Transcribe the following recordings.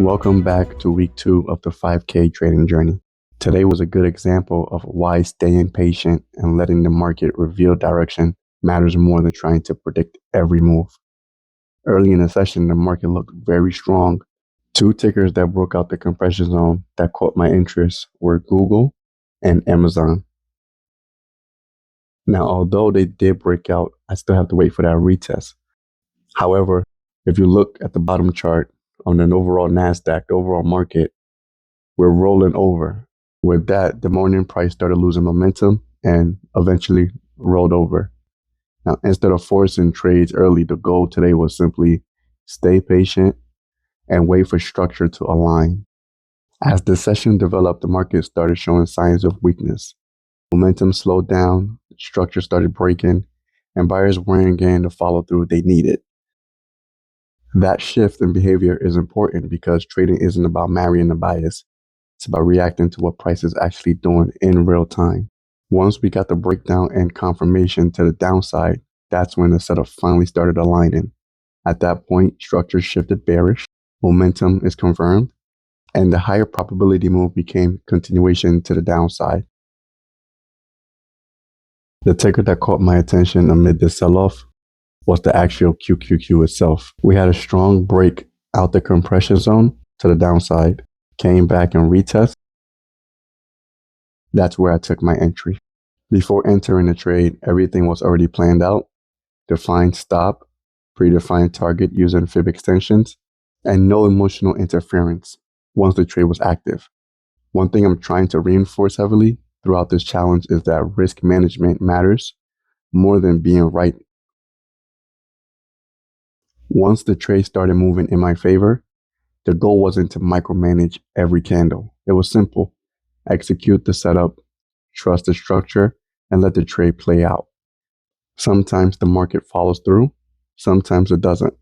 Welcome back to week 2 of the 5K trading journey. Today was a good example of why staying patient and letting the market reveal direction matters more than trying to predict every move. Early in the session, the market looked very strong. Two tickers that broke out the compression zone that caught my interest were Google and Amazon. Now, although they did break out, I still have to wait for that retest. However, if you look at the bottom chart on an overall NASDAQ, the overall market, we're rolling over. With that, the morning price started losing momentum and eventually rolled over. Now, instead of forcing trades early, the goal today was simply stay patient and wait for structure to align. As the session developed, the market started showing signs of weakness. Momentum slowed down, structure started breaking, and buyers weren't getting the follow through they needed. That shift in behavior is important because trading isn't about marrying the bias. It's about reacting to what price is actually doing in real time. Once we got the breakdown and confirmation to the downside, that's when the setup finally started aligning. At that point, structure shifted bearish, momentum is confirmed, and the higher probability move became continuation to the downside. The ticker that caught my attention amid this sell-off was the actual QQQ itself. We had a strong break out the compression zone to the downside, came back and retest. That's where I took my entry. Before entering the trade, everything was already planned out. Defined stop, predefined target using fib extensions, and no emotional interference once the trade was active. One thing I'm trying to reinforce heavily throughout this challenge is that risk management matters more than being right. Once the trade started moving in my favor, the goal wasn't to micromanage every candle. It was simple. Execute the setup, trust the structure, and let the trade play out. Sometimes the market follows through, sometimes it doesn't.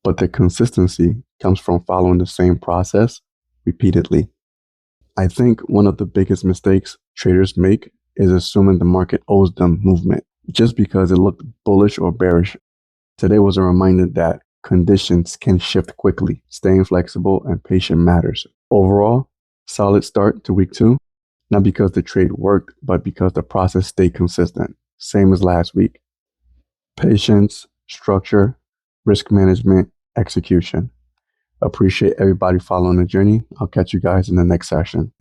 But the consistency comes from following the same process repeatedly. I think one of the biggest mistakes traders make is assuming the market owes them movement just because it looked bullish or bearish. Today was a reminder that conditions can shift quickly. Staying flexible and patient matters. Overall, solid start to week 2, not because the trade worked, but because the process stayed consistent. Same as last week. Patience, structure, risk management, execution. Appreciate everybody following the journey. I'll catch you guys in the next session.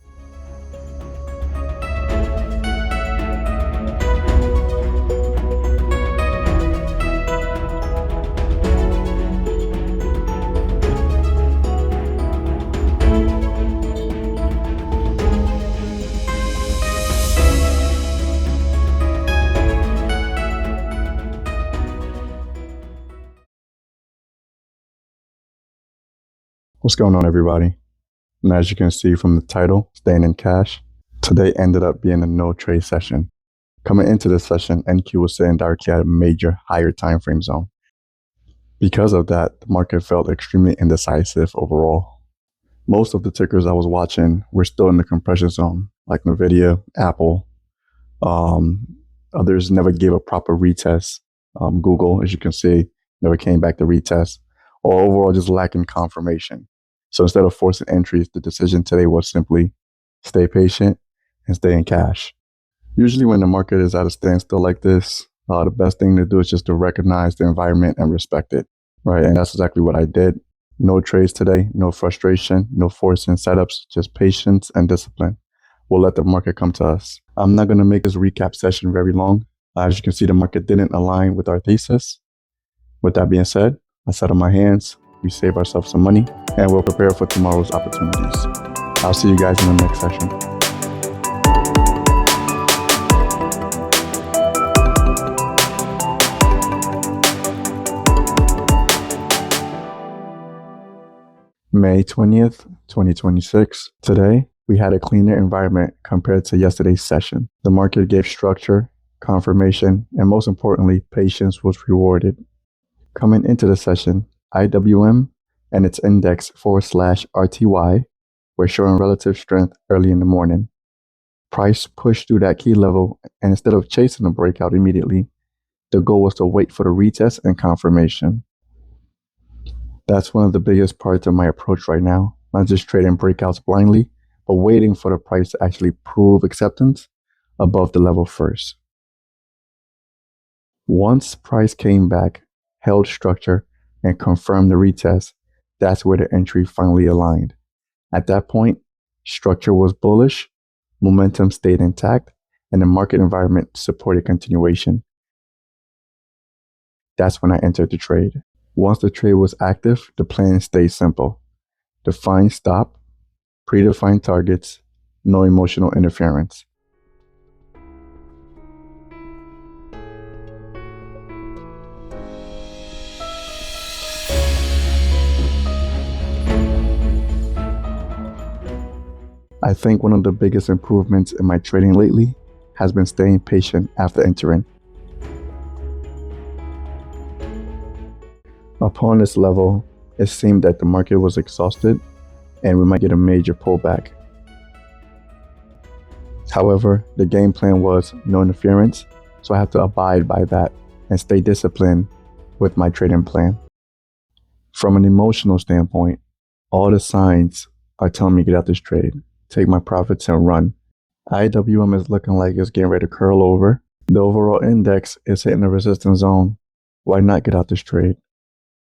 What's going on, everybody? And as you can see from the title, Staying in Cash, today ended up being a no trade session. Coming into this session, NQ was sitting directly at a major higher time frame zone. Because of that, the market felt extremely indecisive overall. Most of the tickers I was watching were still in the compression zone, like Nvidia, Apple. Others never gave a proper retest. Google, as you can see, never came back to retest, or overall just lacking confirmation. So instead of forcing entries, the decision today was simply stay patient and stay in cash. Usually when the market is at a standstill like this, the best thing to do is just to recognize the environment and respect it, right? And that's exactly what I did. No trades today, no frustration, no forcing setups, just patience and discipline. We'll let the market come to us. I'm not going to make this recap session very long. As you can see, the market didn't align with our thesis. With that being said, I sat on my hands, we save ourselves some money, and we'll prepare for tomorrow's opportunities. I'll see you guys in the next session. May 20th, 2026. Today, we had a cleaner environment compared to yesterday's session. The market gave structure, confirmation, and most importantly, patience was rewarded. Coming into the session, IWM and its index /RTY were showing relative strength early in the morning. Price pushed through that key level, and instead of chasing the breakout immediately, the goal was to wait for the retest and confirmation. That's one of the biggest parts of my approach right now. not just trading breakouts blindly, but waiting for the price to actually prove acceptance above the level first. Once price came back, held structure, and confirmed the retest, that's where the entry finally aligned. At that point, structure was bullish, momentum stayed intact, and the market environment supported continuation. That's when I entered the trade. Once the trade was active, the plan stayed simple. Define stop, predefined targets, no emotional interference. I think one of the biggest improvements in my trading lately has been staying patient after entering. Upon this level, it seemed that the market was exhausted and we might get a major pullback. However, the game plan was no interference, so I have to abide by that and stay disciplined with my trading plan. From an emotional standpoint, all the signs are telling me to get out this trade, take my profits and run. IWM is looking like it's getting ready to curl over. The overall index is hitting the resistance zone. Why not get out this trade?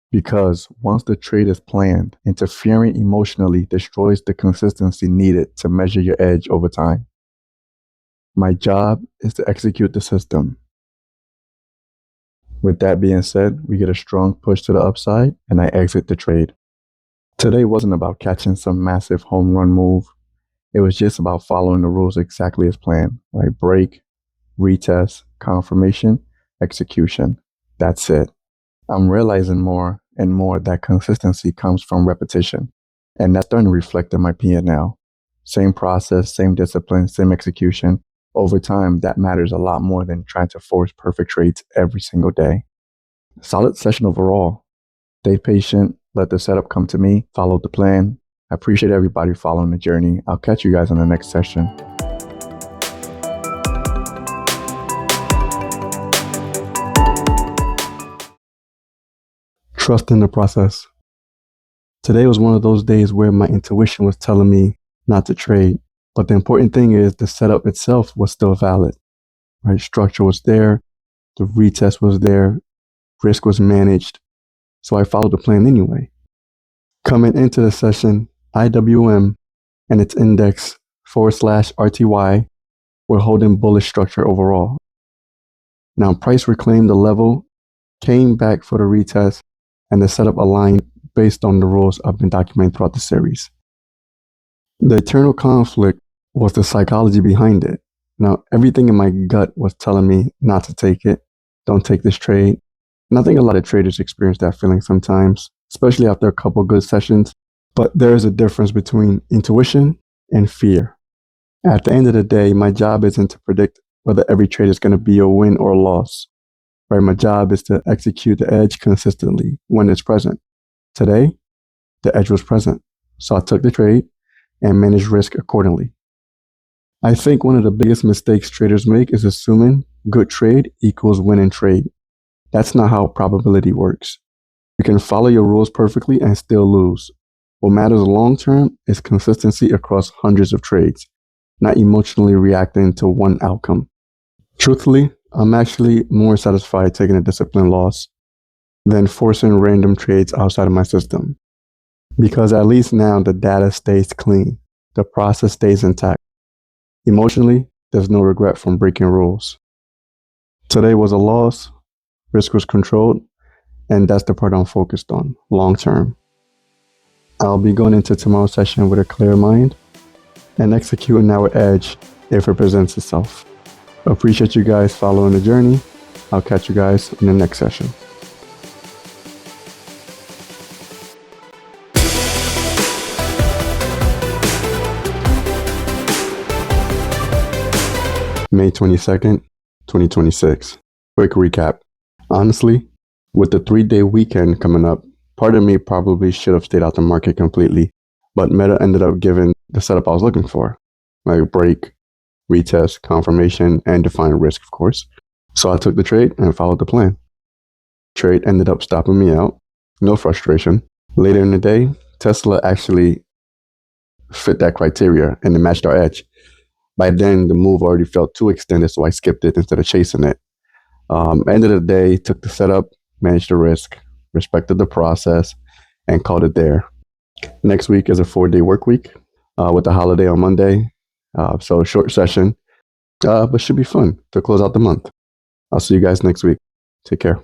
Because once the trade is planned, interfering emotionally destroys the consistency needed to measure your edge over time. My job is to execute the system. With that being said, we get a strong push to the upside and I exit the trade. Today wasn't about catching some massive home run move. It was just about following the rules exactly as planned, right? Break, retest, confirmation, execution. That's it. I'm realizing more and more that consistency comes from repetition. And that's starting to reflect in my P&L. Same process, same discipline, same execution. Over time, that matters a lot more than trying to force perfect trades every single day. Solid session overall. Stay patient, let the setup come to me, follow the plan. I appreciate everybody following the journey. I'll catch you guys on the next session. Trust in the process. Today was one of those days where my intuition was telling me not to trade. But the important thing is the setup itself was still valid. Right? Structure was there, the retest was there, risk was managed. So I followed the plan anyway. Coming into the session, IWM and its index /RTY were holding bullish structure overall. Now price reclaimed the level, came back for the retest, and the setup aligned based on the rules I've been documenting throughout the series. The eternal conflict was the psychology behind it. Now, everything in my gut was telling me not to take it, don't take this trade. And I think a lot of traders experience that feeling sometimes, especially after a couple good sessions. But there is a difference between intuition and fear. At the end of the day, my job isn't to predict whether every trade is going to be a win or a loss. Right? My job is to execute the edge consistently when it's present. Today, the edge was present. So I took the trade and managed risk accordingly. I think one of the biggest mistakes traders make is assuming good trade equals winning trade. That's not how probability works. You can follow your rules perfectly and still lose. What matters long term is consistency across hundreds of trades, not emotionally reacting to one outcome. Truthfully, I'm actually more satisfied taking a disciplined loss than forcing random trades outside of my system. Because at least now the data stays clean, the process stays intact. Emotionally, there's no regret from breaking rules. Today was a loss, risk was controlled, and that's the part I'm focused on, long term. I'll be going into tomorrow's session with a clear mind and executing our edge if it presents itself. Appreciate you guys following the journey. I'll catch you guys in the next session. May 22nd, 2026. Quick recap. Honestly, with the 3-day weekend coming up, part of me probably should have stayed out the market completely, but Meta ended up giving the setup I was looking for, like break, retest, confirmation, and define risk, of course. So I took the trade and followed the plan. Trade ended up stopping me out. No frustration. Later in the day, Tesla actually fit that criteria and it matched our edge. By then, the move already felt too extended, so I skipped it instead of chasing it. End of the day, took the setup, managed the risk, respected the process, and called it there. Next week is a 4-day work week with the holiday on Monday. So a short session, but should be fun to close out the month. I'll see you guys next week. Take care.